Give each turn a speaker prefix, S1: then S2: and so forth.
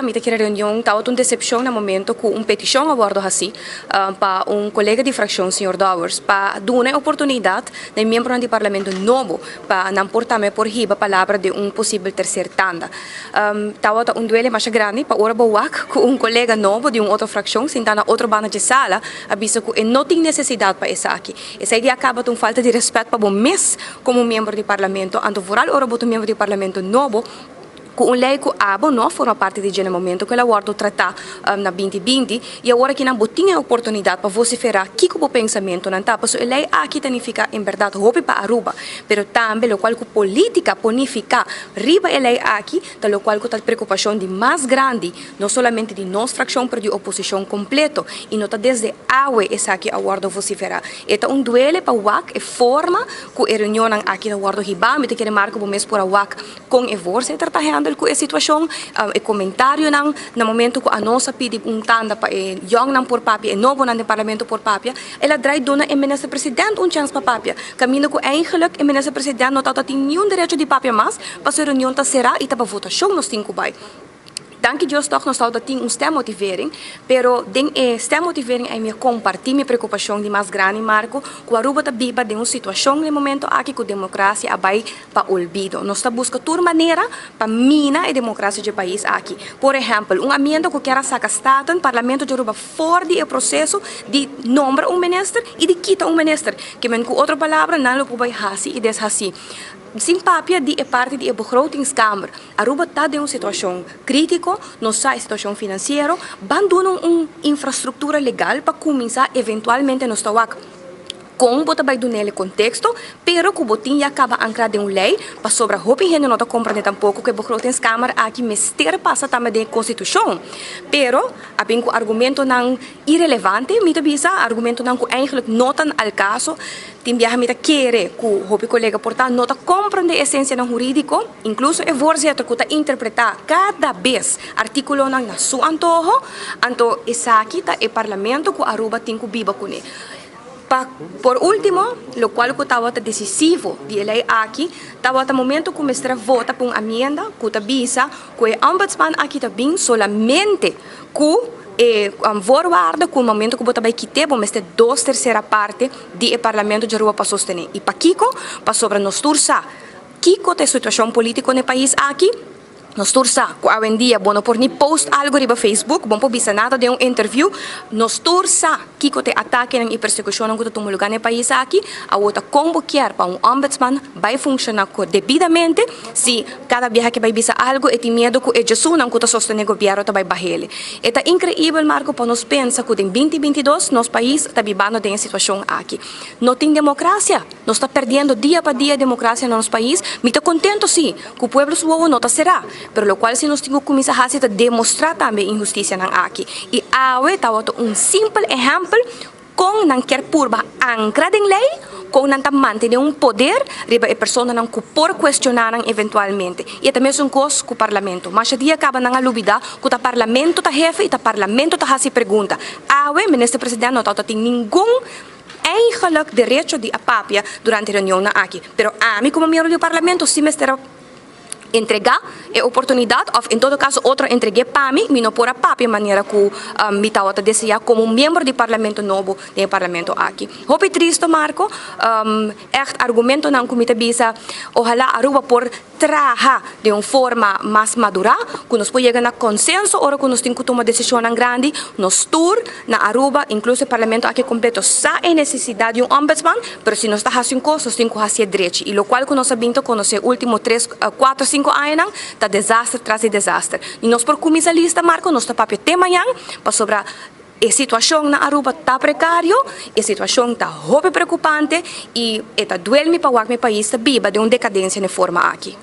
S1: Mita que reunião estava uma decepção no momento com uma petição a bordo assim para um colega de fração, Sr. Dowers, para dar uma oportunidade de membro do Parlamento novo para não portar por riba a palavra de possível terceira tanda. Estava duelo mais grande para ora bawak com um colega novo de outra fração, sentado na outra banda de sala, avisa que não tem necessidade para essa aqui. Essa ideia acaba com falta de respeito para o mês como membro do Parlamento, ando voral ora boto membro do Parlamento novo. Com um lei que abo não forma parte de momento que ela guarda tratar na 2020 e agora que não tinha oportunidade para vociferar que o pensamento não está, porque a lei aqui significa em verdade roupa para Aruba, mas também o qual que política ponifica riba a lei aqui, tal qual que a preocupação de mais grande, não somente de nossa fração, mas de oposição completo e não está desde awe essa aqui a guarda vociferar. É duelo para o WAC, é forma que a reunião aqui na guarda riba, me te quer marcar o mês por a WAC com a força tratar com a situação, o comentário no momento que a nossa pede tanda para young não por papia, e novo no Parlamento por papia, ela traz dona o ministro-presidente chance para papia. Caminho que eigenlijk o ministro-presidente não tem nenhum direito de papia mais, para a reunião será e para a votação nos 5 vai. Dank Deus toch nós estamos tendo stemmotivering, pero den stemmotivering é minha compartilhar minha preocupação de mais grande marco, que a Aruba está viva de uma situação no momento aqui que a democracia vai para olvido. Nós estamos buscando toda maneira para minar a democracia do país aqui. Por exemplo, uma emenda que quer sacar Estado, o Parlamento de Aruba fora do processo de nombrar ministro e de quitar ministro, que com outra palavra não lo pode fazer e desfazer. Sem papia de parte da begrotingskamer. Aruba está em uma situação crítica, não sai situação financeira, abandona uma infraestrutura legal para começar eventualmente no Stawak. Com bota vai do nele contexto, pero que o botinho acaba ancrado em uma lei, para sobre a roupa e não está compreendendo tampouco que a begrotingskamer aqui mester passa também da Constituição. Pero, a bem que o argumento não irrelevante, me bisa argumento não que eigenlijk não tan al caso, tem viaja me querer que o roupa colega portanto não está compreendendo a essência no jurídico, incluso é força que está interpretar cada vez artículo na sua antojo, então essa aqui está o Parlamento que a Aruba tem que viva com ele. Por último, o qual estava decisivo de lei aqui, estava no momento que o vota por uma emenda que avisa que o ombudsman aqui também solamente que voorwaarde que o momento que você vai quitar, vamos ter 2/3 parte do Parlamento de Aruba para sostener. E para Kiko, para sobre nós tursa, Kiko tem situação política no país aqui, nós tursa, que hoje em dia, bom por ni post algo no Facebook, bom por bisa nada de interview, nós tursa, Kiko tem ataque e persecução que tem lugar no país aqui, a outra convocar para ombudsman vai funcionar devidamente, se cada viaje que vai bisa algo, e tem medo que o Jesus não está sostener o governo vai barrele. É incrível, Marco, para nós pensar que em 2022, nosso país está vivendo em situação aqui. Não tem democracia, nós está perdendo dia para dia a democracia no nosso país, me está contento sim, que o povo suo não será. Pero lo cual se nós temos que começar a demonstrar também injustiça aqui. E awe está simples exemplo com não quer purba ancrada em lei, com não manter poder, riba a pessoa não por questionar eventualmente. E também é coisa com o Parlamento. Mas a dia acaba na lubida que o Parlamento está jefe e o Parlamento está fazendo pergunta. Awe, ministro-presidente, não tem nenhum eigenlijk direito de apapia durante a reunião aqui. Pero a mim, como membro do Parlamento, sim me estará entregar a oportunidade, ou em todo caso, outra entreguei para mim, não por a papia maneira que me estava desejar como membro do Parlamento novo, do Parlamento aqui. Hope triste, Marco, echt argumento não que me bisa, ojalá Aruba por trabalhar de uma forma mais madura, que nós podemos chegar a consenso, ou que nós temos que tomar decisão grande, nós tour na Aruba, inclusive o Parlamento aqui completo, só é necessidade de ombudsman, mas se nós está fazendo coisas, nós temos que fazer direito. E o qual que nós sabemos que nos últimos 3, 4, 5 anos, está desastre tras desastre. E nós por começar a lista, Marco, nós está papel até amanhã, para sobre a situação na Aruba está precária, a situação está muito preocupante e está doendo para o país está viva de uma decadência na forma aqui.